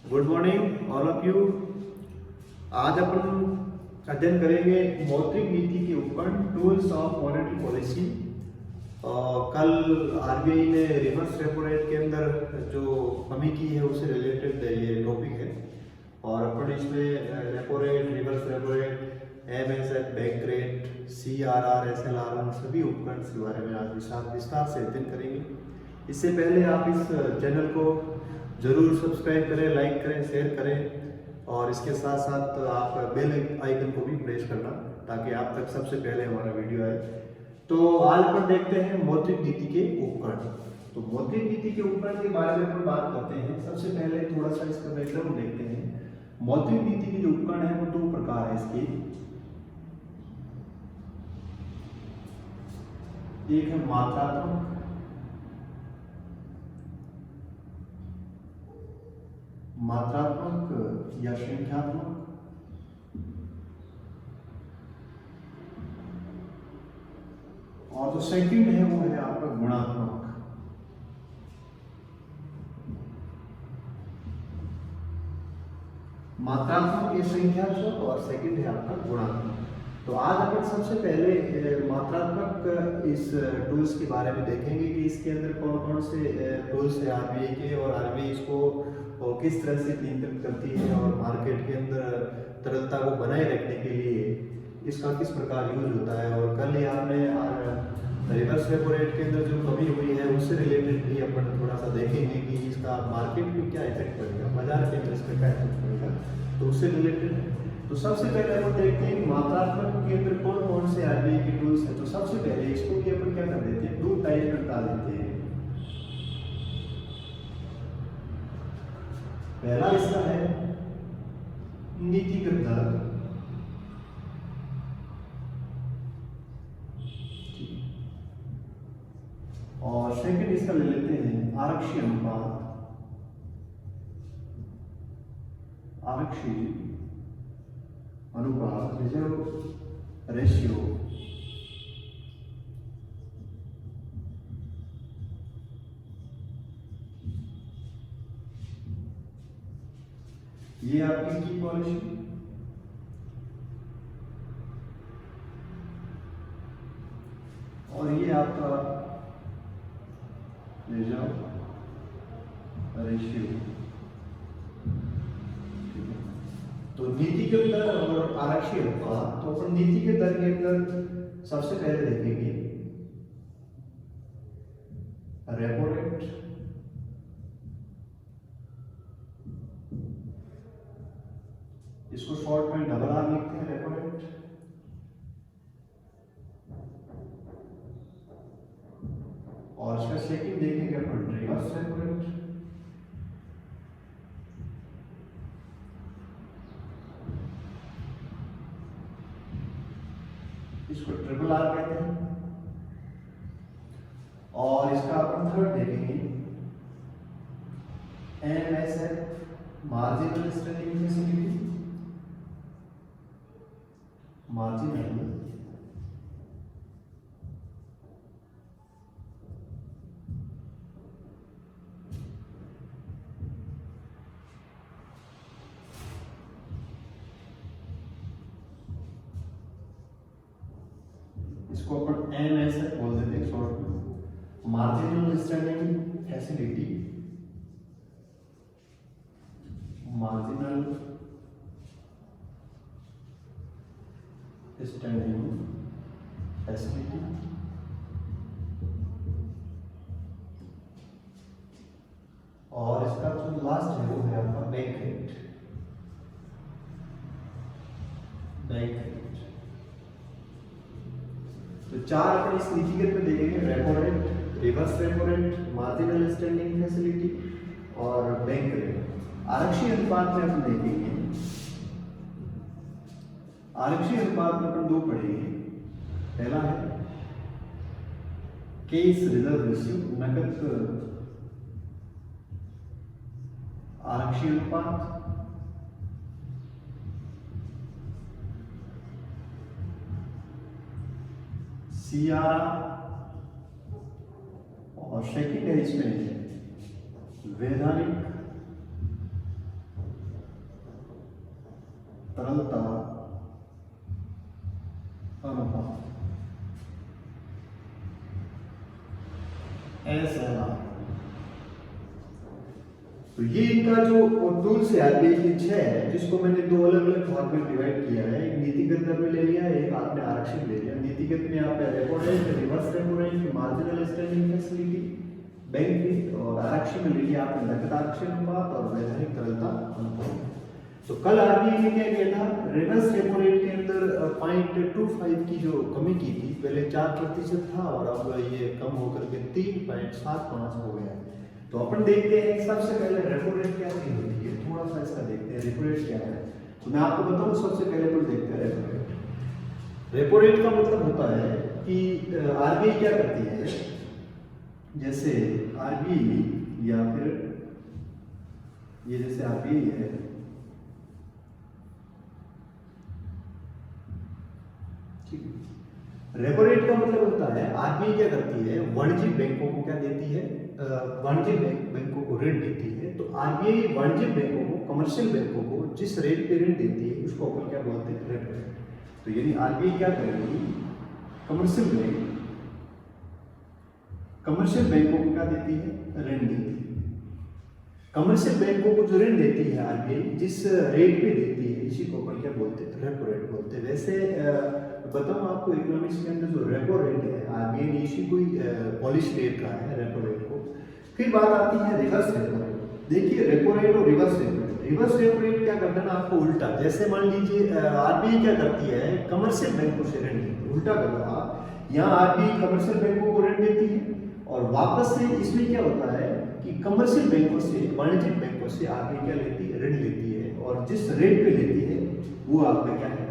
Good morning all of you. आज अपन अध्ययन करेंगे मौद्रिक नीति के उपकरण टूल्स ऑफ मॉनेटरी पॉलिसी। कल आरबीआई ने रिवर्स रेपो रेट के अंदर जो कमी की है उससे रिलेटेड ये टॉपिक है और अपन इसमें repo rate, reverse repo rate, MSF, bank rate, CRR, SLR उन सभी उपकरण के बारे में आज विस्तार से अध्ययन करेंगे। इससे पहले आप इस चैनल को जरूर सब्सक्राइब करें, लाइक करें, शेयर करें और इसके साथ साथ आप बेल आइकन को भी प्रेस करना ताकि आप तक सबसे पहले हमारा वीडियो आए। तो आज अपन देखते हैं मौद्रिक नीति के उपकरण। तो मौद्रिक नीति के उपकरण के बारे में अपन बात करते हैं। सबसे पहले थोड़ा सा इसका बैकग्राउंड देखते हैं। मौद्रिक नीति के जो उपकरण है वो दो प्रकार है इसकी। एक है मात्रात्मक या संख्यात्मक, और जो सेकंड है वो है आपका गुणात्मक। मात्रात्मक या संख्यात्मक और सेकंड है आपका गुणात्मक। तो आज अपन सबसे पहले मात्रात्मक इस टूल्स के बारे में देखेंगे कि इसके अंदर कौन कौन से टूल्स है आरबीआई के और आरबीआई इसको किस तरह से नियंत्रित करती है और मार्केट के अंदर तरलता को बनाए रखने के लिए इसका किस प्रकार यूज होता है। और कल ही आपने रिवर्स रेपो रेट के अंदर जो कमी हुई है उससे रिलेटेड भी अपन थोड़ा सा देखेंगे कि इसका मार्केट में क्या इफेक्ट पड़ेगा, बाजार के अंदर इसका क्या इफेक्ट पड़ेगा, तो उससे रिलेटेड है। तो सबसे पहले अपन देखते हैं मात्रात्मक के अंदर कौन कौन से आरबीआई के टूल्स हैं। तो सबसे पहले इसको भी अपन क्या कर देते हैं, दो टाइप में बता देते हैं। पहला इसका है नीतिगत दर, और सेकंड इसका ले लेते हैं आरक्षी अनुपात, रिजर्व रेशियो। ये आपकी की पॉलिसी, और ये आपका रिजर्व रेशियो। तो नीतिगत दर और आरक्षी अनुपात। तो अपन नीतिगत दर के अंदर सबसे पहले देखेंगे रेपो रेट, इसको शॉर्ट में डबल आर लिखते हैं, रेपो रेट। और इसका सेकंड देखेंगे अपन रिवर्स रेपो रेट, इसको ट्रिपल आर कहते हैं। और इसका अपन थर्ड देखेंगे MSF, marginal standing facility, marginal इसको अपन एमएसएफ बोल देते हैं शॉर्ट में, marginal standing facility, marginal standing facility. और इसका जो लास्ट है वो है आपका बैंक रेट, बैंक रेट। तो चार अपन इस नीतिगत में देखेंगे, repo rate, reverse repo rate, marginal standing facility और बैंक रेट। आरक्षी अनुपात में अपन देखेंगे, आरक्षी अनुपात में अपन दो पढ़ेंगे। पहला है केस रिजर्व रेशियो, नकद आरक्षी अनुपात, सीआरआर, और सेकंड है इसमें वैधानिक तरलता अनुपात SLR। तो ये इनका जो टूल्स है आरबीआई के 6 है, जिसको मैंने दो अलग अलग भाग में डिवाइड किया है। एक नीतिगत दर में ले लिया, एक आपने आरक्षित ले लिया। नीतिगत में आपने repo rate, reverse repo rate, marginal standing facility, bank rate, और आरक्षित में ले लिया आपने नकद आरक्षित अनुपात और वैधानिक तरलता अनुपात। तो कल आरबीआई ने क्या किया था, रिवर्स रेपो रेट के अंदर 0.25 की जो कमी की थी, पहले 4% था और अब ये कम होकर के 3.75 हो गया। तो अपन देखते हैं सबसे पहले रेपो रेट क्या चीज होती है, थोड़ा सा इसका देखते हैं रेपो रेट क्या है। तो मैं आपको बताऊं, सबसे पहले तो देखते हैं रेपो रेट। रेपो रेट का मतलब होता है कि आरबीआई क्या करती है, जैसे आरबीआई या फिर ये जैसे आरबीआई है, रेपो रेट का मतलब होता है आरबीआई क्या करती है, वाणिज्यिक बैंकों को क्या देती है, वाणिज्यिक बैंकों को ऋण देती है। तो आरबीआई वाणिज्यिक बैंकों को, कमर्शियल बैंकों को जिस रेट पे ऋण देती है उसको अपन क्या बोलते हैं, रेपो रेट। तो यानी आरबीआई क्या करेगी, कमर्शियल बैंकों को क्या देती है, ऋण देती है। कमर्शियल बैंकों को जो ऋण देती है आरबीआई, जिस रेट पे देती है, इसी को अपन क्या बोलते हैं, रेपो रेट बोलते हैं। वैसे बताऊं आपको, इकोनॉमिक्स के अंदर जो रेपो रेट है, आरबीआई ने इसी कोई पॉलिसी रेट कहा है रेपो रेट को। फिर बात आती है रिवर्स रेपो रेट। देखिए रेपो रेट और reverse repo rate, reverse repo rate क्या करता है ना आपको उल्टा, जैसे मान लीजिए आरबीआई क्या करती है, कमर्शियल बैंकों से ऋण लेती है। उल्टा कर रहा, यहाँ आरबीआई कमर्शियल बैंकों को ऋण देती है और वापस से इसमें क्या होता है कि कमर्शियल बैंकों से, वाणिज्यिक बैंकों से आरबीआई क्या लेती है, ऋण लेती है, और जिस रेट पे लेती है वो आपका क्या है,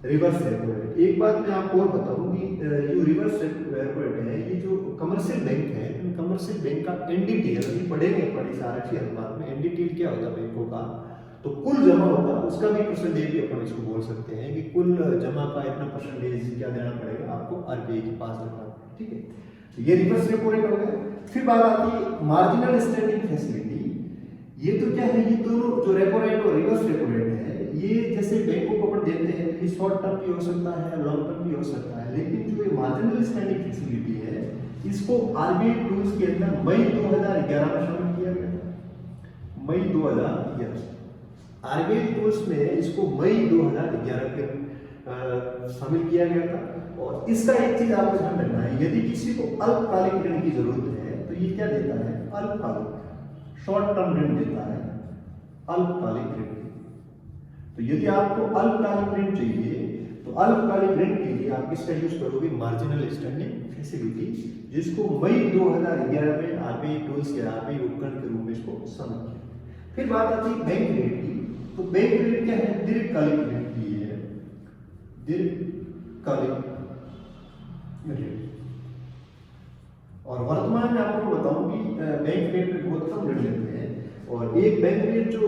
रिवर्स रेपो रेट। एक बात मैं आपको और बताऊं कि जो रिवर्स रेपो रेट है, ये जो कमर्शियल बैंक है, कमर्शियल बैंक का एनडीटीएल अभी पढ़ेंगे पढ़ी आरक्षित अनुपात में, एनडीटीएल क्या होता है बैंकों का, तो कुल जमा होता है उसका भी परसेंटेज भी अपन इसको बोल सकते हैं कि कुल जमा का इतना परसेंटेज क्या देना पड़ेगा आपको आरबीआई के पास रखना, ठीक है। तो ये रिवर्स रेपो रेट हो गया। फिर बात आती है मार्जिनल स्टैंडिंग फैसिलिटी। ये तो क्या है, ये दोनों जो रेपो रेट और रिवर्स रेपो रेट है, ये जैसे बैंकों को अपन देते हैं, ये शॉर्ट टर्म भी हो सकता है, लॉन्ग टर्म भी हो सकता है। लेकिन जो ये मार्जिनल स्टैंडिंग फैसिलिटी है, इसको आरबीआई टूल्स के अंदर मई 2011 में शामिल किया गया था। मई 2011 आरबीआई टूल्स में इसको मई 2011 के शामिल किया गया था। और इसका एक चीज आपको ध्यान रखना है, यदि किसी को अल्पकालिक ऋण की जरूरत है तो ये क्या देता है, अल्पकालिक शॉर्ट टर्म ऋण देता है, अल्पकालिक ऋण। तो यदि आपको अल्पकालिक ऋण चाहिए तो अल्पकालिक ऋण के लिए आप किसका यूज करोगे, मार्जिनल स्टैंडिंग फैसिलिटी, जिसको मई 2011 में आरबीआई टूल्स या आरबीआई उपकरण के रूप में इसको शामिल किया। फिर बात आती है बैंक रेट की। तो बैंक रेट क्या है, दीर्घकालिक ऋण की है, दीर्घकालिक रेट। और वर्तमान में आपको बताऊं कि बैंक रेट पे बहुत कम ऋण लेते हैं, और एक बैंक रेट जो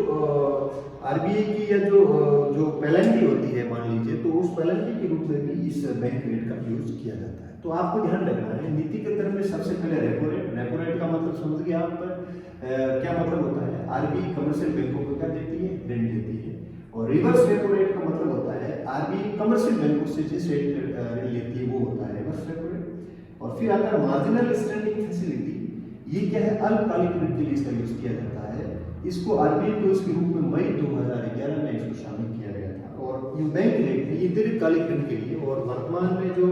आरबीआई की या जो पेनल्टी होती है मान लीजिए, तो उस पेनल्टी के रूप में भी इस बैंक रेट का यूज किया जाता है। तो आपको ध्यान रखना है, नीतिगत दर में सबसे पहले रेपो रेट। रेपो रेट का मतलब समझ गए आप, क्या मतलब होता है, आरबीआई कमर्शियल बैंकों को क्या देती है, ऋण देती है। और रिवर्स रेपो रेट का मतलब होता है आरबीआई कमर्शियल बैंकों से जिस रेट ऋण लेती है वो होता है रिवर्स रेपो रेट। और फिर आता है मार्जिनल स्टैंडिंग फैसिलिटी। ये क्या है, अल्पकालिक ऋण के लिए इसका यूज किया जाता है। इसको आरबीआई टूल्स के रूप में मई 2011 में इसको शामिल किया गया था। और ये बैंक रेट है, ये दीर्घकालिक ऋण के लिए, और वर्तमान में जो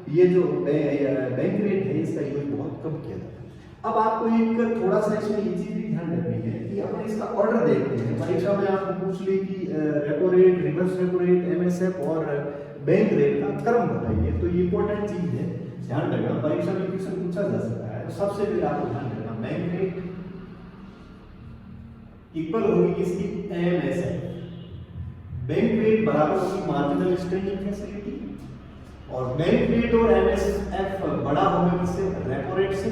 बैंक रेट है इसका यूज बहुत कम किया जाता है। अब आपको एक थोड़ा सा इसमें ये चीज भी ध्यान रखनी है कि अपन इसका ऑर्डर देखते हैं। परीक्षा में आपको पूछ ली कि repo rate, reverse repo rate, MSF और बैंक रेट का क्रम बताइए, तो ये इंपॉर्टेंट चीज है, ध्यान रखना। परीक्षा में क्वेश्चन पूछा जा सकता है। तो सबसे पहले आपको ध्यान रखना, बैंक रेट इक्वल होगी किसकी, एमएसएफ। बैंक रेट बराबर होगी मार्जिनल स्टैंडिंग फैसिलिटी, और बैंक रेट और एमएसएफ बड़ा होगा किससे, रेपो रेट से,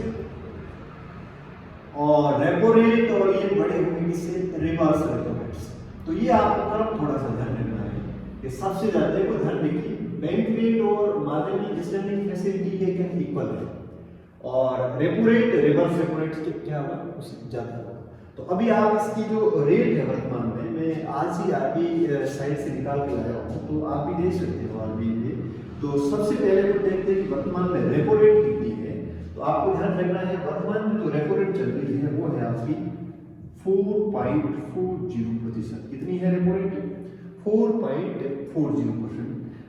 और रेपो रेट और ये बड़े होंगे किससे, रिवर्स रेपो रेट से। तो ये आपको क्रम थोड़ा सा ध्यान रखना है कि सबसे ज्यादा को ध्यान रखिए, बैंक रेट और मार्जिनल स्टैंडिंग फैसिलिटी ये क्या इक्वल है, और repo rate reverse repo rate से क्या होगा, उससे ज्यादा होगा। तो अभी आप इसकी जो रेट है वर्तमान में, मैं आज ही आरबीआई साइट से निकाल के लाया हूँ, तो आप भी देख सकते हो आरबीआई में। तो सबसे पहले तो देखते हैं कि वर्तमान में रेपो रेट कितनी है। तो आपको ध्यान रखना है वर्तमान में जो रेपो रेट चल रही है वो है आपकी 4.40%। कितनी है रेपो रेट? 4.40%।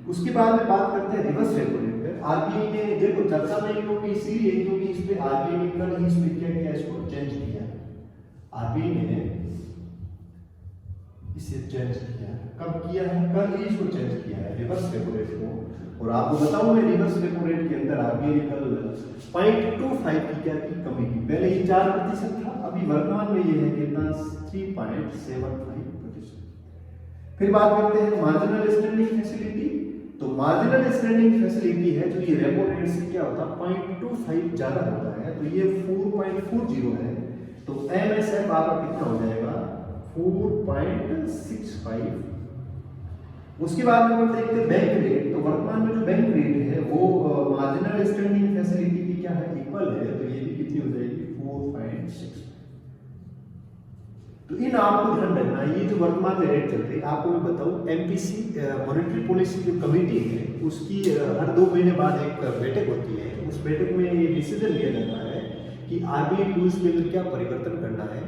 उसके बाद में बात करते हैं रिवर्स रेपो रेट पे। आरबीआई ने देखो चर्चा नहीं होगी इसीलिए क्योंकि इस पे आरबीआई ने कल ही इसमें क्या किया, इसको चेंज किया। आरबीआई ने इसे चेंज किया, कब किया है? कल ही इसको चेंज किया है रिवर्स रेपो रेट को। और आपको बताऊं मैं रिवर्स रेपो रेट के अंदर आरबीआई ने कल 0.25 की क्या की कमी की। पहले ये 4% था, अभी वर्तमान में ये है कितना 3.75%। फिर बात करते हैं मार्जिनल स्टैंडिंग फैसिलिटी। तो मार्जिनल स्टैंडिंग फैसिलिटी है जो ये रेपो रेट से क्या होता है 0.25 ज्यादा होता है, तो ये 4.40 है। तो एमएसएफ आपका कितना हो जाएगा 4.65। उसके बाद में हम देखते हैं बैंक रेट। तो वर्तमान में जो बैंक रेट है वो मार्जिनल स्टैंडिंग फैसिलिटी की क्या है इक्वल है, तो ये भी कितनी हो जाएगी 4.6। तो इन आपको ध्यान रखना है ये जो वर्तमान में रेट चल रही है। आपको मैं बताऊं एमपीसी मॉनेटरी पॉलिसी जो कमेटी है उसकी हर 2 महीने बाद एक बैठक होती है। उस बैठक में ये डिसीजन लिया जाता है कि आरबीआई टूल्स के अंदर क्या परिवर्तन करना है।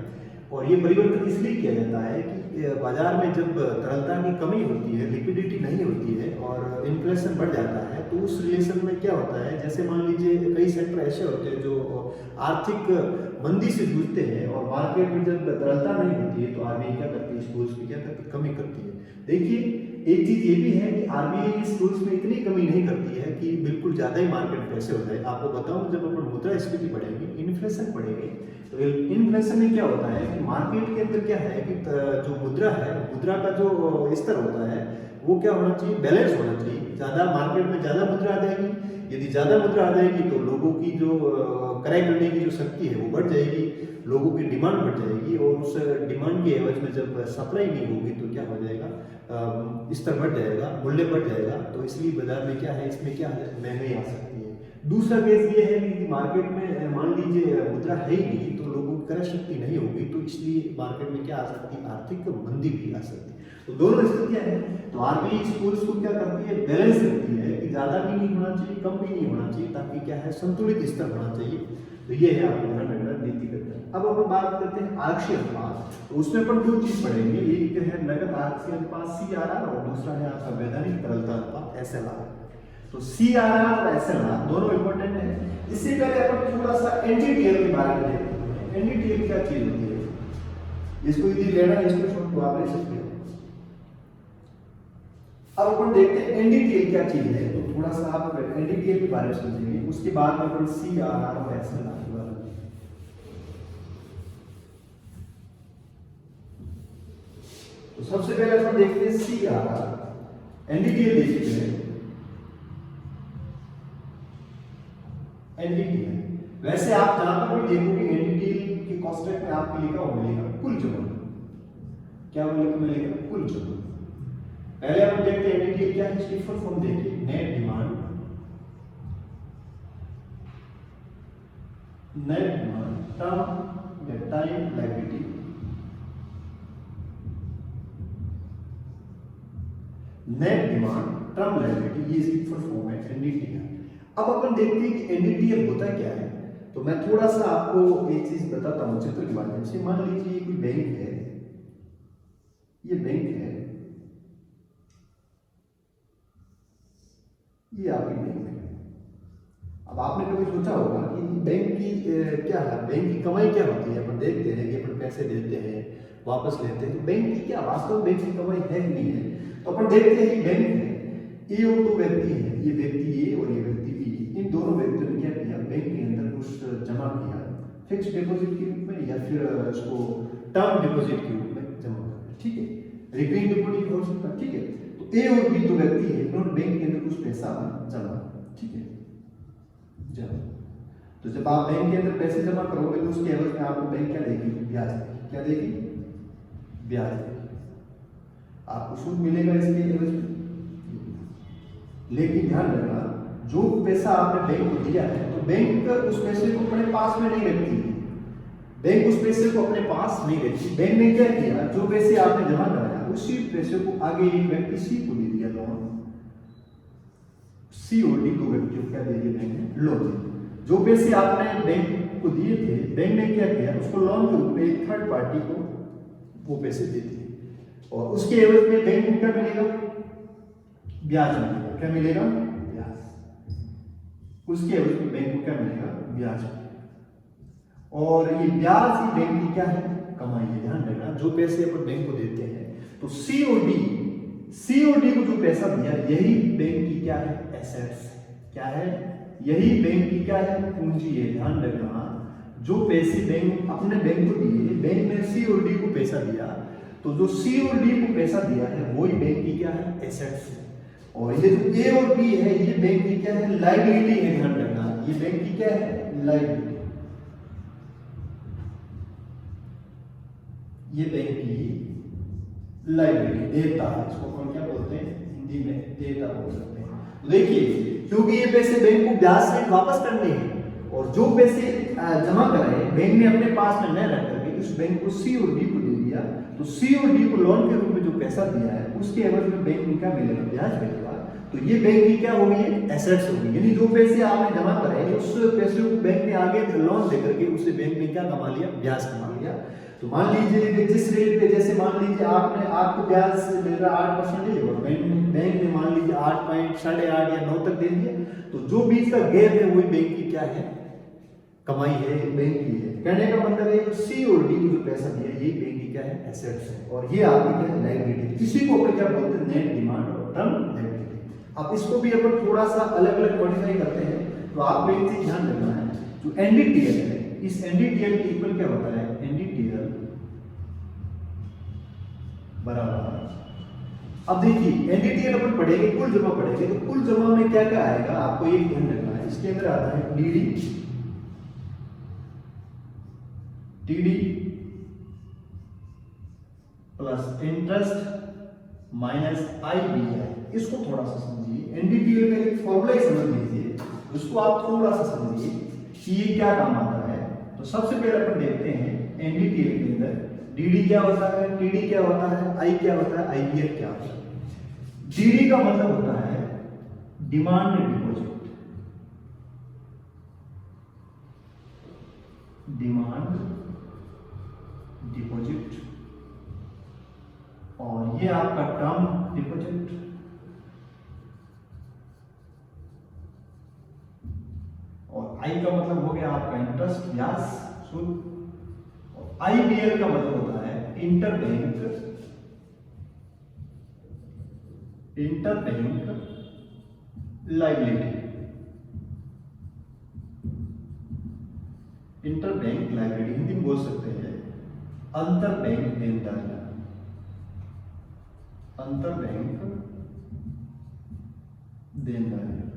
और ये परिवर्तन इसलिए किया जाता है कि बाजार में जब तरलता की कमी होती है, लिक्विडिटी नहीं होती है और इन्फ्लेशन बढ़ जाता है, तो उस रिलेशन में क्या होता है, जैसे मान लीजिए कई सेक्टर ऐसे होते हैं जो आर्थिक मंदी से जूझते हैं और मार्केट में जब तरलता नहीं होती है तो आरबीआई क्या करती है, इस टूल्स की क्या करती है, कमी करती है। देखिए एक चीज ये भी है कि आरबीआई इस टूल्स में इतनी कमी नहीं करती है कि बिल्कुल ज्यादा ही मार्केट पैसे हो जाए। आपको बताऊं जब अपन मुद्रास्फीति बढ़ेगी, इन्फ्लेशन बढ़ेगी, तो इन्फ्लेशन में क्या होता है कि मार्केट के अंदर क्या है कि जो मुद्रा है, मुद्रा का जो स्तर होता है वो क्या होना चाहिए, बैलेंस होना चाहिए। ज्यादा मार्केट में ज्यादा मुद्रा आ जाएगी, यदि ज्यादा मुद्रा आ जाएगी तो लोगों की जो क्रय करने की जो शक्ति है वो बढ़ जाएगी, लोगों की डिमांड बढ़ जाएगी और उस डिमांड के एवज में जब सप्लाई नहीं होगी तो क्या हो जाएगा, स्तर बढ़ जाएगा, मूल्य बढ़ जाएगा। तो इसलिए बाजार में क्या है, इसमें क्या है, महंगाई आ सकती है। दूसरा केस ये है कि मार्केट में मान लीजिए मुद्रा है ही नहीं तो लोगों की क्रय शक्ति नहीं होगी, तो इसलिए मार्केट में क्या आ सकती है, आर्थिक मंदी भी आ सकती है। तो दोनों स्थितियां हैं। तो आरबीआई इस टूल्स को क्या करती है, बैलेंस करती है कि ज्यादा भी नहीं होना चाहिए, कम भी नहीं होना चाहिए, ताकि क्या है संतुलित स्तर होना चाहिए। तो ये है आपको ध्यान रखना नीतिगत। अब अपन बात करते हैं आरक्षी अनुपात। तो उसमें अपन 2 चीज पढ़ेंगे, एक है नगद आरक्षी अनुपात CRR और दूसरा है आपका वैधानिक तरलता अनुपात SLR। तो CRR और SLR दोनों इंपॉर्टेंट है। इससे पहले अपन थोड़ा सा NDTL के बारे में देखते हैं। NDTL क्या चीज होती है, इसको यदि लेना है इसको छोड़ तो आप ले सकते हो। अब अपन देखते हैं NDTL क्या चीज है, तो थोड़ा सा आप NDTL के बारे में समझेंगे, उसके बाद में अपन CRR और SLR के बारे में। तो सबसे पहले अपन देखते हैं CRR। NDTL देखते हैं। NDTL वैसे आप जहां पर भी देखोगे NDTL के कॉस्टेट में आपको लिखा हुआ मिलेगा कुल जमा। क्या मिलेगा, कुल जमा। पहले हम देखते हैं NDTL क्या है, इसकी फुल फॉर्म देखिए, नेट डिमांड टर्म या time liability. Net demand term liability, ये इसकी फुल फॉर्म है NDTL। अब अपन देखते हैं कि NDTL होता क्या है। तो मैं थोड़ा सा आपको एक चीज बताता हूं चित्र के माध्यम से। मान लीजिए कोई बैंक है, ये बैंक है, ये आपकी बैंक है। अब आपने कभी सोचा होगा कि बैंक की क्या है, बैंक की कमाई क्या होती है। अपन देखते हैं कि अपन पैसे देते हैं वापस लेते हैं, तो बैंक की क्या वास्तव बैंक की कमाई है कि नहीं है। तो अपन देखते हैं कि बैंक है, ए और 2 व्यक्ति हैं, ये व्यक्ति ए और ये व्यक्ति बी। इन दोनों व्यक्तियों ने क्या किया, बैंक के अंदर कुछ जमा किया, फिक्स डिपॉजिट के रूप में या फिर इसको टर्म डिपॉजिट के रूप में जमा किया, ठीक है, रिकरिंग डिपॉजिट हो सकता है, ठीक है। तो ए और बी 2 व्यक्ति हैं, इन्होंने बैंक के अंदर कुछ पैसा जमा, ठीक है, जमा। तो जब आप बैंक के अंदर पैसे जमा करोगे तो उसके एवज में आपको बैंक क्या देगी, ब्याज देगी। क्या देगी, ब्याज देगी। आपको सूद मिलेगा इसके एवज में। लेकिन ध्यान रखना, जो पैसा आपने बैंक को दिया है तो बैंक उस पैसे को अपने पास में नहीं रखती है, बैंक उस पैसे को अपने पास नहीं रखती। बैंक ने क्या किया, जो पैसे आपने जमा कराया उसी पैसे को आगे एक व्यक्ति सी को दे दिया लोन, सी और डी को व्यक्ति को क्या दे दिया बैंक ने, लोन। जो पैसे आपने बैंक को दिए थे, बैंक ने क्या किया, उसको लोन के रूप में एक थर्ड पार्टी को वो पैसे दे दिए, और उसके एवज में बैंक को क्या मिलेगा, ब्याज मिलेगा। क्या मिलेगा, ब्याज। उसके एवज में बैंक को क्या मिलेगा, ब्याज मिलेगा। और ये ब्याज ही बैंक की क्या है, कमाई है। ध्यान रखना, जो पैसे अपन बैंक को देते हैं तो सी और डी को जो पैसा दिया यही बैंक की क्या है, एसेट्स। क्या है, यही बैंक की क्या है, पूंजी है। ध्यान रखना, जो पैसे बैंक अपने बैंक को दिए, बैंक ने सी और डी को पैसा दिया, तो जो सी और डी को पैसा दिया है वही बैंक की क्या है, एसेट्स है। और ये जो ए और बी है ये बैंक की क्या है, लायबिलिटी है। ध्यान रखना, ये बैंक की क्या है, लायबिलिटी। ये बैंक की लायबिलिटी, देयता है। इसको हम क्या बोलते हैं, हिंदी में देयता बोल सकते हैं। तो देखिए, क्योंकि ये पैसे बैंक को ब्याज से वापस करने हैं, और जो पैसे जमा कराए बैंक ने अपने पास में न रख करके उस बैंक को सी और डी को दे दिया, तो सी और डी को लोन के रूप में जो पैसा दिया है उसके एवज में बैंक को क्या मिलेगा, ब्याज मिलेगा। तो ये बैंक की क्या हो गई है, एसेट्स हो गई। यानी जो पैसे आपने जमा कराए उस पैसे को बैंक ने आगे लोन दे करके उससे बैंक ने क्या कमा लिया, ब्याज कमा लिया। तो मान लीजिए जिस रेट पे, जैसे मान लीजिए आपको ब्याज मिल रहा 8% और बैंक ने मान लीजिए 8.8 या 9 तक दे दिया, तो जो बीच का गैप है वही बैंक की क्या है, कमाई है, बैंक की है। कहने का मतलब है सी और डी को जो पैसा दिया यही बैंक की क्या है, एसेट्स है, और ये आपकी क्या है, लायबिलिटी। इसी को अपन क्या बोलते हैं, नेट डिमांड और टर्म लायबिलिटी। अब इसको भी अपन थोड़ा सा अलग अलग मॉडिफाई करते हैं। तो आपको एक चीज ध्यान रखना है, जो एनडीटीएल है, इस एनडीटीएल के इक्वल क्या होता है, एनडीटीएल बराबर, अब देखिए एनडीटीएल अपन पढ़ेंगे, कुल जमा पढ़ेंगे, तो कुल जमा में क्या क्या आएगा आपको एक ध्यान रखना है। इसके अंदर आता है TD plus interest minus IBI. इसको थोड़ा सा समझिए, एनडीटीएल का एक फॉर्मूला ही समझ लीजिए, उसको आप थोड़ा सा समझिए कि ये क्या काम आता है। तो सबसे पहले अपन देखते हैं एनडीटीएल के अंदर डीडी क्या होता है, टीडी क्या होता है, आई क्या होता है, आईबीएफ क्या होता है। डीडी का मतलब होता है डिमांड डिपॉजिट, डिमांड डिपॉजिट, और ये आपका टर्म डिपॉजिट, और आई का मतलब हो गया आपका इंटरेस्ट, ब्याज, सूद, और आईबीएल का मतलब होता है interbank liability, interbank liability Hindi में बोल सकते हैं अंतरबैंक देनदारियां, अंतरबैंक देनदारियां।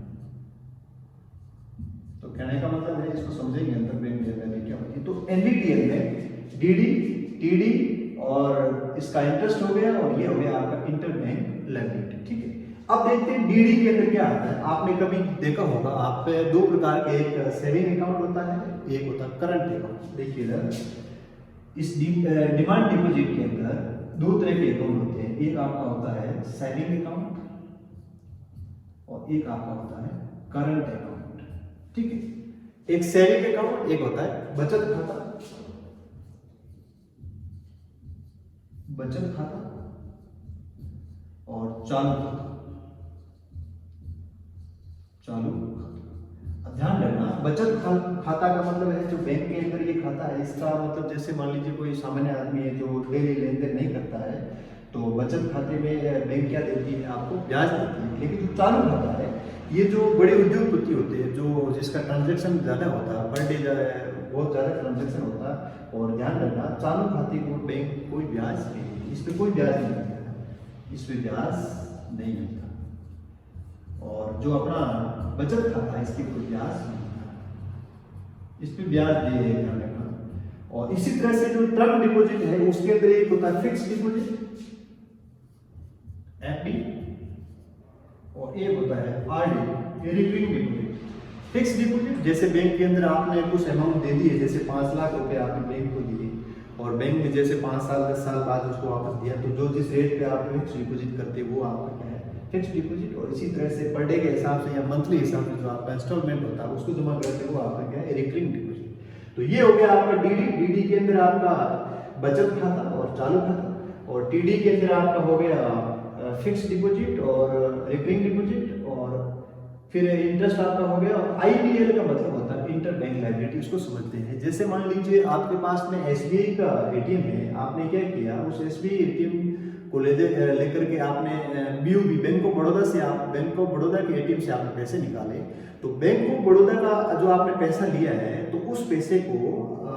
तो कहने का मतलब है, इसको समझेंगे अंतरबैंक देनदारियां क्या होती है। तो एनडीटीएल में डीडी, टीडी और इसका इंटरेस्ट हो गया, और ये हो गया आपका इंटरबैंक लायबिलिटी। ठीक है, अब देखते हैं डीडी के अंदर क्या आता है। आपने कभी देखा होगा, आप पे दो प्रकार के, एक सेविंग अकाउंट होता है, एक होता है करंट अकाउंट। देखिए इधर इस डिमांड डिपॉजिट के अंदर दो तरह के अकाउंट होते हैं, एक आपका होता है सेविंग अकाउंट और एक आपका होता है करंट अकाउंट। ठीक है, एक सेविंग अकाउंट, एक होता है बचत खाता, बचत खाता और चालू खाता, चालू खाता। ध्यान रखना, बचत खाता का मतलब है जो बैंक के अंदर ये खाता है, इसका मतलब जैसे मान लीजिए कोई सामान्य आदमी है जो डेली लेन देन नहीं करता है, तो बचत खाते में बैंक क्या देती है, आपको ब्याज देती है। लेकिन जो चालू खाता है, ये जो बड़े उद्योगपति होते हैं, जो जिसका ट्रांजैक्शन ज़्यादा होता है, पर डे बहुत ज़्यादा ट्रांजैक्शन होता है, और ध्यान रखना चालू खाते को बैंक कोई ब्याज नहीं, इस पर कोई ब्याज नहीं मिलता, इस पर ब्याज नहीं मिलता। और जो अपना बचत खाता है इसकी कोई ब्याज नहीं मिलता, इस पर ब्याज दे ध्यान रखना। और इसी तरह से जो टर्म डिपॉजिट है उसके अंदर एक होता है फिक्स डिपॉजिट एफडी, और एक होता है RD recurring deposit. Fix deposit जैसे बैंक के अंदर आपने कुछ अमाउंट दे दिए, जैसे 5 लाख रुपए आपने बैंक को दिए और बैंक ने जैसे 5 साल 10 साल बाद उसको वापस दिया, तो जो जिस रेट पे आप फिक्स डिपॉजिट करते हैं वो आपका क्या है, फिक्स डिपॉजिट। और इसी तरह से पर डे के हिसाब से या मंथली हिसाब से जो आपका इंस्टॉलमेंट होता है उसको जमा करते हैं, वो आपका क्या है, रिकरिंग डिपॉजिट। तो ये हो गया आपका डीडी। डीडी के अंदर आपका बचत खाता और चालू खाता, और टीडी के अंदर आपका हो गया फिक्स डिपॉजिट और रिकरिंग डिपॉजिट, और फिर इंटरेस्ट आपका हो गया। और आईबीएल का मतलब होता है इंटर बैंक लायबिलिटी, इसको समझते हैं। जैसे मान लीजिए आपके पास में एसबीआई का एटीएम है, आपने क्या किया, उस एसबीआई एटीएम को लेकर के आपने बीओबी बैंक ऑफ बड़ौदा से, आप बैंक ऑफ बड़ौदा के एटीएम से आपने पैसे निकाले, तो बैंक ऑफ बड़ौदा का जो आपने पैसा लिया है, तो उस पैसे को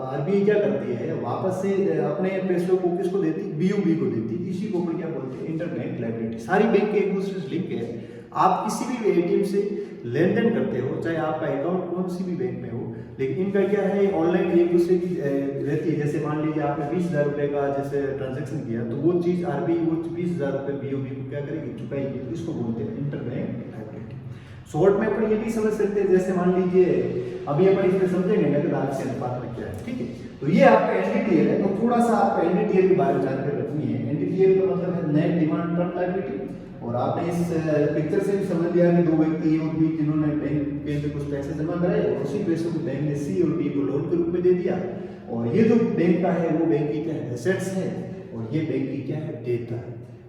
आरबीआई क्या करती है, वापस से अपने पैसों को किसको देती, बीओबी को देती। इसी को क्या बोलते हैं, इंटर बैंक लायबिलिटी। सारी बैंक के एक दूसरे से लिंक है। आप किसी भी एटीएम से लेन देन करते हो, चाहे आपका अकाउंट कौन सी भी बैंक में हो, लेकिन इनका क्या है, ऑनलाइन एक दूसरे की रहती है। जैसे मान लीजिए आपने 20,000 रुपए का जैसे ट्रांजैक्शन किया, तो वो चीज आरबीआई वो 20,000 रुपए बीओबी को क्या करेगी, चुकाएगी। तो इसको बोलते हैं इंटर बैंक लायबिलिटी। शॉर्ट में अपन ये भी समझ सकते हैं, जैसे मान लीजिए अभी अपन इसमें समझेंगे नकद आय से अनुपात में क्या है, ठीक है। तो ये आपका एनडीटीएल है, तो थोड़ा सा आपको एनडीटीएल के बारे में जानकारी रखनी है। एनडीटीएल का मतलब है नेट डिमांड टर्म लायबिलिटी। और आपने इस पिक्चर से भी समझ लिया कि दो व्यक्ति ए और बी जिन्होंने बैंक के अंदर कुछ पैसे जमा कराए, और उसी पैसों को बैंक ने सी और डी को लोन के रूप में दे दिया। और ये जो बैंक का है वो बैंक की क्या है, एसेट्स है, और ये बैंक की क्या है, डेट है।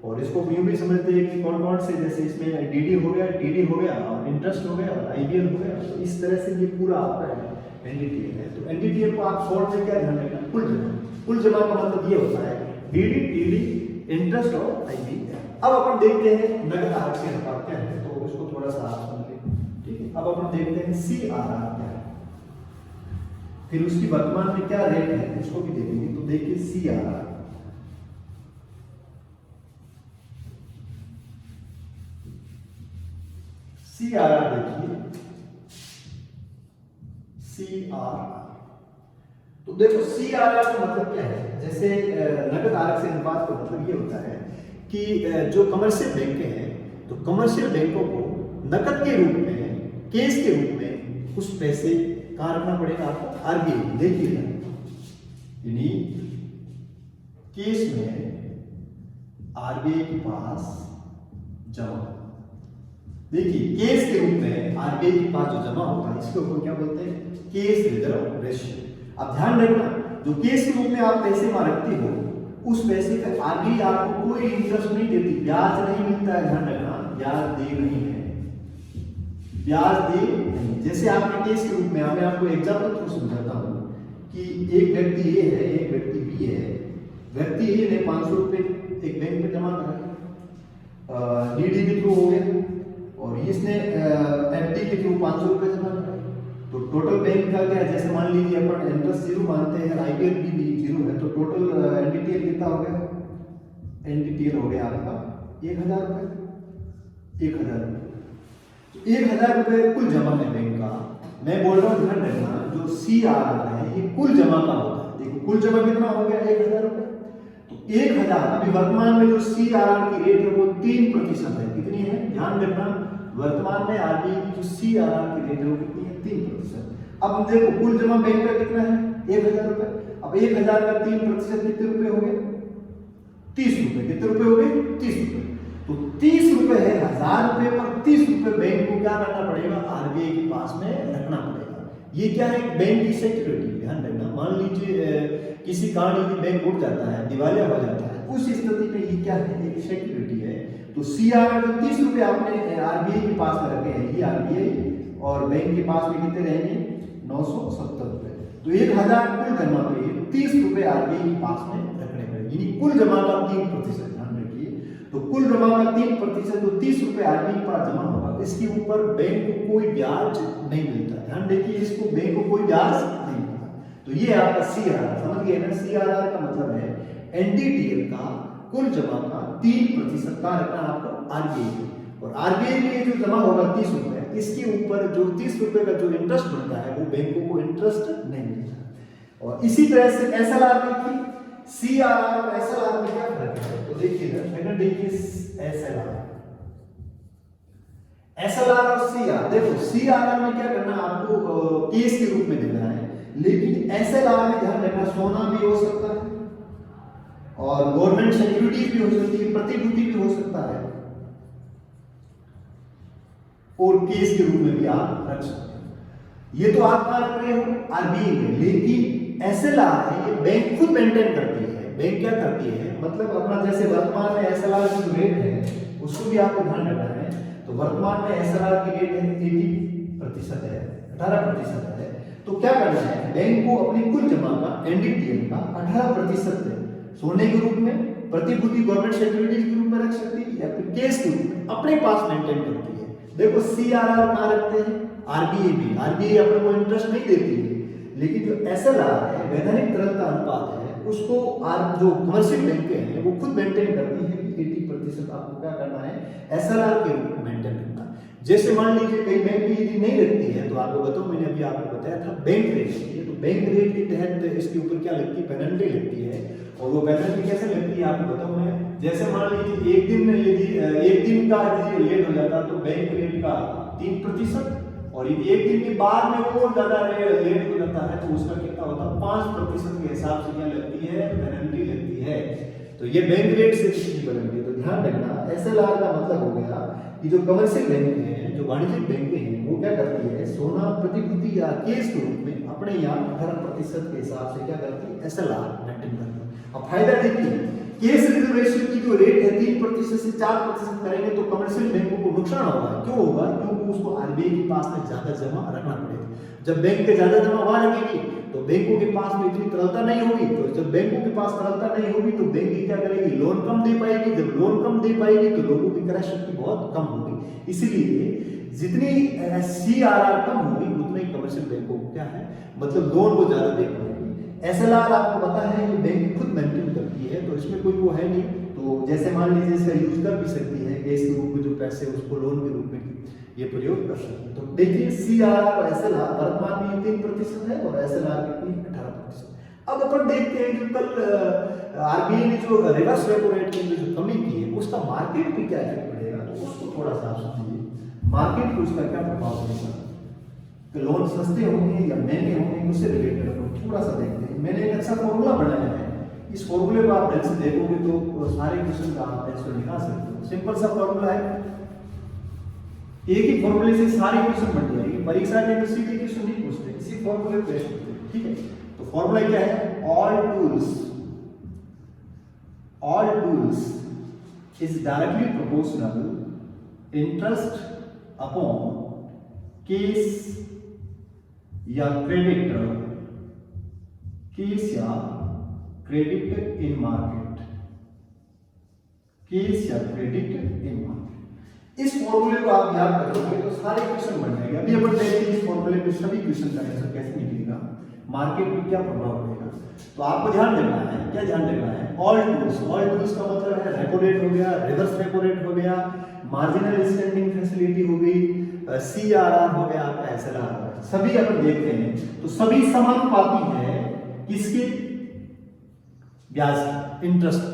और इसको यूं भी समझते हैं कि कौन कौन से, जैसे इसमें डीडी हो गया, टीडी हो गया, और इंटरेस्ट हो गया, और आईबीएल हो गया। तो इस तरह से ये पूरा आपका है एनडीटीएल है। तो एनडीटीएल को आप शॉर्ट में क्या ध्यान रखना, कुल जमा। कुल जमा का मतलब ये होता है डीडी, टीडी, इंटरेस्ट और आईबीएल। अब अपन देखते हैं नगद आय से अनुपात क्या है, तो इसको थोड़ा सा आप समझ लें, ठीक है। अब अपन देखते हैं सीआरआर क्या है, फिर उसकी वर्तमान में क्या रेट है इसको भी देखेंगे। तो देखिए सीआरआर, सीआरआर देखिए, सीआरआर। तो देखो सीआरआर का मतलब क्या है, जैसे नगद आय से अनुपात का मतलब ये होता है कि जो कमर्शियल बैंकें हैं, तो कमर्शियल बैंकों को नकद के रूप में, कैश के रूप में कुछ पैसे कहाँ रखना पड़ेगा आपको, आरबीआई। देखिए यानी कैश में आरबीआई के पास जमा, देखिए कैश के रूप में आरबीआई के पास जो जमा होगा इसके ऊपर क्या बोलते हैं, कैश रिजर्व रेशियो। अब ध्यान रखना, जो कैश के रूप में आप पैसे वहां रखते हो, उस पैसे का आरबीआई आपको कोई इंटरेस्ट नहीं देती, ब्याज नहीं मिलता है। ध्यान रखना, ब्याज दे नहीं है, ब्याज दे नहीं। जैसे आपके केस के रूप में मैं आपको एग्जांपल थ्रू समझाता हूं कि एक व्यक्ति ए है, एक व्यक्ति बी है। व्यक्ति ए ने 500 रुपए एक बैंक में जमा करा, डीडी के थ्रू हो गया, और इसने एफडी के थ्रू 500 रुपए जमा करा। तो टोटल बैंक का क्या है, जैसे मान लीजिए अपन इंटरेस्ट 0 मानते हैं, आईपीएल भी 0 है, तो टोटल एनडीटीएल कितना हो गया, एनडीटीएल हो गया आपका 1000 रुपए, 1000 रुपए। 1000 रुपए कुल जमा है बैंक का। मैं बोल रहा हूँ ध्यान रखना, जो सीआरआर है ये कुल जमा का होता है। देखो कुल जमा कितना हो गया, 1000 रुपए। तो 1000 अभी वर्तमान में जो सीआरआर की रेट है वो 3% है। कितनी है, ध्यान रखना, वर्तमान में आरबीआई की जो सीआरआर की रेट है वो कितनी है, 3%। अब देखो कुल जमा बैंक का कितना है, 1000 रुपए। अब 1000 का 3% कितने रुपए हो गए, 30 रुपए। कितने रुपए हो गए, 30 रुपए। तो 30 रुपए है, 1000 रुपए पर 30 रुपए बैंक को क्या करना पड़ेगा, आरबीआई के पास में रखना पड़ेगा। ये क्या है, बैंक की सिक्योरिटी। ध्यान रखना, मान लीजिए किसी कारण यदि बैंक उठ जाता है, दिवालिया हो जाता है, उस स्थिति में ये क्या है, एक सिक्योरिटी है। तो सीआरआर जो 30 रुपए आपने आरबीआई के पास में रखे हैं, ये आरबीआई और बैंक के पास में कितने रहेंगे, 970 रुपए। तो 1000 कुल जमा पे 30 रुपए आरबीआई के पास में रखने पड़ेंगे, यानी कुल जमा का 3%। ध्यान रखिए, तो कुल जमा का 3%, तो 30 रुपए आरबीआई के पास जमा होगा। इसके ऊपर बैंक को कोई ब्याज नहीं मिलता। ध्यान देखिए, इसको बैंक को कोई ब्याज नहीं मिलता। तो ये आपका सीआरआर, समझ गए ना। सीआरआर का मतलब है एनडीटीएल का कुल जमा का 3% का रखना आपको आरबीआई। और आरबीआई में जो जमा होगा 30 रुपए, इसके ऊपर जो 30 रुपए का जो इंटरेस्ट बनता है वो बैंकों को इंटरेस्ट नहीं मिलता। और इसी तरह से एसएलआर देखिए, सीआरआर और एसएलआर में क्या फर्क है, तो देखिए ना, देखिए एसएलआर, SLR और CR, देखो CRR में क्या करना है आपको, केस के रूप में देना है, लेकिन SLR में ध्यान रखना सोना भी हो सकता है और गवर्नमेंट सिक्योरिटी भी हो सकती है, प्रतिभूति भी हो सकता है, और केस के रूप में भी आप रख सकते हो। ये तो आप कहां रख रहे हो, RBI में, लेकिन SLR है ये बैंक खुद मेंटेन करती है। बैंक क्या करती है, मतलब अपना जैसे वर्तमान में SLR की जो रेट है उसको भी आपको ध्यान रखना है। तो वर्तमान में SLR की रेट है 80% है, 18% है। तो क्या करना है, बैंक को अपनी कुल जमा का NDTL का 18% सोने के रूप में, प्रतिभूति गवर्नमेंट सिक्योरिटीज के रूप में रख सकती है, या फिर केस के रूप में अपने पास मेंटेन करती है। देखो CRR कहां रखते हैं, RBI भी, RBI अपने को इंटरेस्ट नहीं देती है, लेकिन जो SLR है वैधानिक तरलता अनुपात है उसको जो कमर्शियल बैंकें हैं वो खुद मेंटेन करती है कि 80% आपको क्या करना है, SLR के रूप में मेंटेन करना। जैसे मान लीजिए कई बैंक यदि नहीं रखती है, तो आपको बताऊं, मैंने अभी आपको बताया था बैंक रेट होती है, तो बैंक रेट के तहत इसके ऊपर क्या लगती है, पेनल्टी लगती है। और वो पेनल्टी कैसे लगती है आपको बताऊं मैं, जैसे मान लीजिए एक दिन यदि एक दिन का यदि लेट हो जाता तो बैंक रेट का 3%, और यदि एक दिन के बाद में वो ज्यादा लेट हो जाता है तो उसका कितना होता है, 5% के हिसाब से क्या लगती है, पेनल्टी लगती है। तो ये बैंक रेट से कितनी पेनल्टी है, तो ध्यान रखना SLR का मतलब हो गया कि जो कमर्शियल बैंक हैं, जो वाणिज्यिक बैंकें हैं, वो क्या करती है, सोना प्रतिभूति या केस के रूप में अपने यहाँ 18% के हिसाब से क्या करती है, SLR मेंटेन करती है। अब फायदा देखिए, केस रिजर्व रेशियो की जो रेट है 3% से 4% करेंगे तो कमर्शियल बैंकों को नुकसान होगा। क्यों होगा, क्योंकि उसको RBI के पास में ज्यादा जमा रखना पड़ेगा। जब बैंक के ज्यादा जमा वहां रखेगी तो बैंकों के पास में इतनी तरलता नहीं होगी, तो जब बैंकों के पास तरलता नहीं होगी तो बैंक क्या करेगी, लोन कम दे पाएगी। जब लोन कम दे पाएगी तो लोगों की क्रय शक्ति बहुत कम होगी। इसीलिए जितनी CRR कम होगी उतने कमर्शियल बैंकों को क्या है, मतलब लोन को ज्यादा दे पाएगी। SLR आपको पता है कि बैंक खुद मेंटेन करती है, तो इसमें कोई वो है नहीं। तो जैसे मान लीजिए इसका यूज कर भी सकती है, केस के रूप में जो पैसे उसको लोन के रूप में ये प्रयोग कर सकते हैं। तो देखिए CRR और SLR वर्तमान में 3% है और SLR कितनी 18%। अब अपन देखते हैं कि कल RBI ने जो रिवर्स रेपो रेट की जो कमी की है उसका मार्केट पे क्या इफेक्ट पड़ेगा, तो उसको थोड़ा सा आप समझिए, मार्केट पे उसका क्या प्रभाव पड़ेगा, कि लोन सस्ते होंगे या महंगे होंगे, उससे रिलेटेड अपन थोड़ा सा देखते हैं। मैंने एक अच्छा फॉर्मूला बनाया है, इस फॉर्मूले को आप ढंग से देखोगे तो सारे क्वेश्चन का आप आंसर निकाल सकते हो। सिंपल सा फॉर्मूला है, एक ही फॉर्मूले से सारे क्वेश्चन बन जाएंगे, परीक्षा के अंदर सीधे क्वेश्चन नहीं पूछते, इसी फॉर्मूले पे टेस्ट होते हैं, ठीक है। तो फॉर्मूला क्या है, all tools is directly proportional interest upon case या क्रेडिट, केस या क्रेडिट इन मार्केट, केस या क्रेडिट इन मार्केट। इस फॉर्मूले को आप याद करोगे तो सारे क्वेश्चन बन जाएंगे। अभी अपन देखते हैं इस फॉर्मूले पे सभी क्वेश्चन का आंसर कैसे निकलेगा, मार्केट में क्या प्रभाव पड़ेगा। तो आपको ध्यान रखना है, क्या ध्यान रखना है, ऑल टूल्स का मतलब है रेपो रेट हो गया, रिवर्स रेपो रेट हो गया, मार्जिनल स्टैंडिंग फैसिलिटी हो गई, CRR हो गया, आपका SLR हो गया, सभी अपन देखते हैं तो सभी समानुपाती है किसके, ब्याज इंटरेस्ट।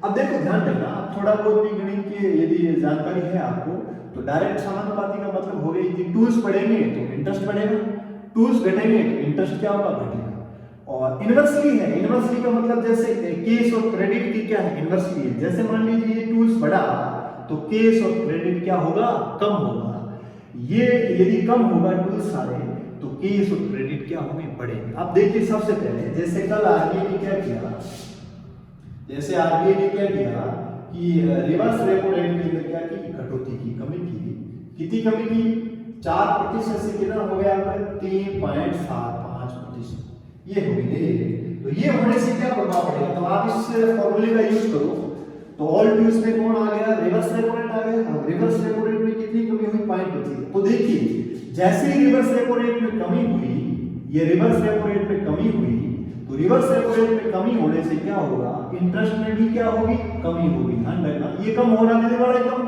अब देखो ध्यान रखना, अब थोड़ा बहुत भी गणित की यदि जानकारी है आपको तो डायरेक्ट समानुपाती का मतलब हो गया यदि टूल्स बढ़ेंगे तो इंटरेस्ट बढ़ेगा, टूल्स घटेंगे तो इंटरेस्ट क्या होगा, घटेगा। और इनवर्सली है, इनवर्सली का मतलब जैसे केस और क्रेडिट की क्या है, इनवर्सली है। जैसे मान लीजिए टूल्स बढ़ा तो केस और क्रेडिट क्या होगा, कम होगा। ये यदि कम होगा टूल्स सारे तो केस और क्रेडिट क्या होंगे, बढ़ेंगे। अब देखिए सबसे पहले जैसे कल RBI ने क्या किया, जैसे RBI ने क्या किया कि रिवर्स रेपो रेट के अंदर क्या की, कटौती की, कमी की। कितनी कमी की, 4% से कितना हो गया, 3.75%, ये हो गई। तो ये होने से क्या प्रभाव पड़ेगा, तो आप इस फॉर्मूले का यूज करो तो ऑल टूल्स में कौन आ गया, रिवर्स रेपो रेट आ गया। और रिवर्स रेपो रेट में कितनी कमी हुई, 0.25। तो देखिए जैसे ही रिवर्स रेपो रेट में कमी हुई, ये रिवर्स रेपो रेट में कमी हुई, तो रिवर्स रेपो रेट में कमी होने से क्या होगा, इंटरेस्ट में भी क्या होगी, कमी होगी। ध्यान रखना, ये कम हो रहा है, बड़ा कम,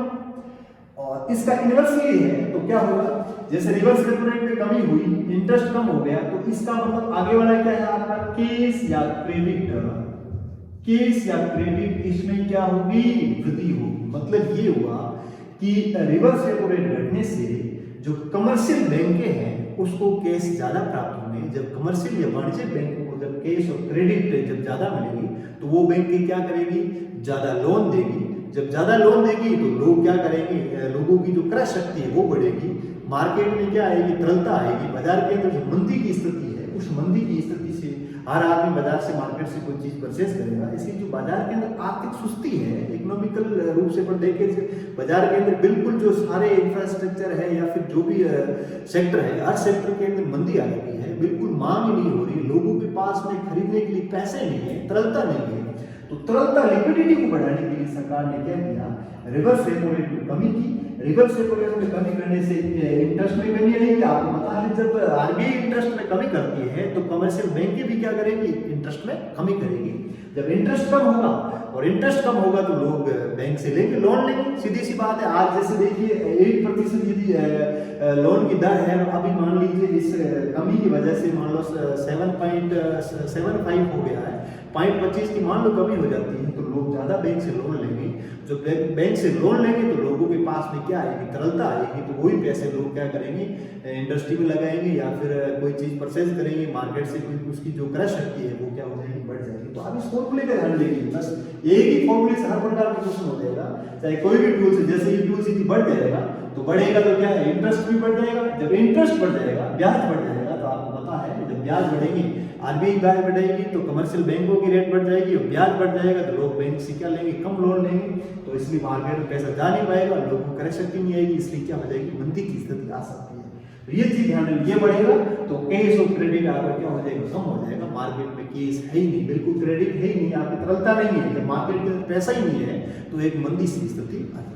और इसका इनवर्स ये है तो क्या होगा, जैसे रिवर्स रेपो रेट में कमी हुई, इंटरेस्ट कम हो गया, तो इसका मतलब आगे वाला क्या है आपका, केस या क्रेडिट, केस या क्रेडिट इसमें क्या होगी, वृद्धि होगी। मतलब ये हुआ कि रिवर्स रेपो रेट घटने से जो कमर्शियल बैंकें हैं उसको कैश ज़्यादा प्राप्त होंगे। जब कमर्शियल या वाणिज्यिक बैंकों को जब कैश और क्रेडिट जब ज़्यादा मिलेगी तो वो बैंकें क्या करेगी, ज़्यादा लोन देगी। जब ज़्यादा लोन देगी तो लोग क्या करेंगे, लोगों की जो क्रय शक्ति है वो बढ़ेगी, मार्केट में क्या आएगी, तरलता आएगी। बाजार के अंदर जो मंदी की स्थिति है उस मंदी की स्थिति से हर आदमी बाजार से मार्केट से कोई चीज परचेज करेगा। इसलिए जो बाजार के अंदर आर्थिक सुस्ती है, इकोनॉमिकल रूप से अपन देखें बाजार के अंदर बिल्कुल जो सारे इंफ्रास्ट्रक्चर है या फिर जो भी सेक्टर है, हर सेक्टर के अंदर मंदी आ गई है, बिल्कुल मांग नहीं हो रही, लोगों के पास में खरीदने के लिए पैसे नहीं है, तरलता नहीं है। तो तरलता लिक्विडिटी को बढ़ाने के लिए सरकार ने क्या किया, रिवर्स रेपो रेट में कमी की। रिवर्स रेपो रेट में कमी करने से इंटरेस्ट में कमी आएगी। आपको पता है जब आरबीआई इंटरेस्ट में कमी करती है तो कमर्शियल बैंकें भी क्या करेंगी, इंटरेस्ट में कमी करेगी। जब इंटरेस्ट कम होगा और इंटरेस्ट कम होगा तो लोग बैंक से लेंगे, लोन लेंगे, सीधी सी बात है। आज जैसे देखिए 8% यदि लोन की दर है, अभी मान लीजिए इस कमी की वजह से मान लो 7.75 हो गया है, 0.25 की मान लो कमी हो जाती है तो लोग ज़्यादा बैंक से लोन लेंगे। जो बैंक से लोन लेंगे तो लोगों के पास में क्या आएगी, तरलता आएगी। तो वही पैसे लोग क्या करेंगे, इंडस्ट्री में लगाएंगे या फिर कोई चीज़ परचेज करेंगे, मार्केट से कोई उसकी जो क्रय शक्ति है वो क्या हो जाएगी, बढ़ जाएगी। तो आप इस फॉर्मूले का ध्यान देंगे, बस एक ही फॉर्मूले से हर प्रकार का क्वेश्चन हो जाएगा, चाहे कोई भी टूल से। जैसे ये टूल से बढ़ जाएगा तो बढ़ेगा तो क्या है, इंटरेस्ट भी बढ़ जाएगा। जब इंटरेस्ट बढ़ जाएगा, ब्याज बढ़ जाएगा, तो आपको पता है जब ब्याज बढ़ेंगे, आरबीआई ब्याज बढ़ाएगी तो कमर्शियल बैंकों की रेट बढ़ जाएगी और ब्याज बढ़ जाएगा तो लोग बैंक से क्या लेंगे, कम लोन लेंगे। तो इसलिए मार्केट में पैसा जा नहीं पाएगा, लोगों को क्रय शक्ति नहीं आएगी, इसलिए क्या हो जाएगी, मंदी की स्थिति आ सकती है। तो ये चीज ध्यान रखिए, ये बढ़ेगा तो कैश और क्रेडिट आपका क्या हो जाएगा, कम हो जाएगा। मार्केट में कैश है ही नहीं, बिल्कुल क्रेडिट है ही नहीं, आपकी तरलता नहीं है। जब मार्केट के अंदर पैसा ही नहीं है तो एक मंदी सी स्थिति आ जाएगी।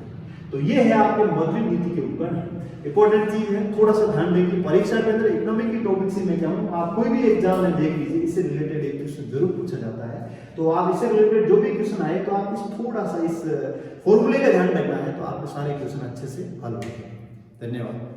तो ये है आपके मौद्रिक नीति के उपकरण, इंपॉर्टेंट चीज है, थोड़ा सा ध्यान देंगे। परीक्षा के अंदर इकोनॉमिक की टॉपिक से मैं कहूँ, आप कोई भी एग्जाम में देख लीजिए, इससे रिलेटेड एक क्वेश्चन जरूर पूछा जाता है। तो आप इससे रिलेटेड जो भी क्वेश्चन आए तो आप इस थोड़ा सा इस फॉर्मूले का ध्यान रखना है, तो आपके सारे क्वेश्चन अच्छे से हल होंगे। धन्यवाद।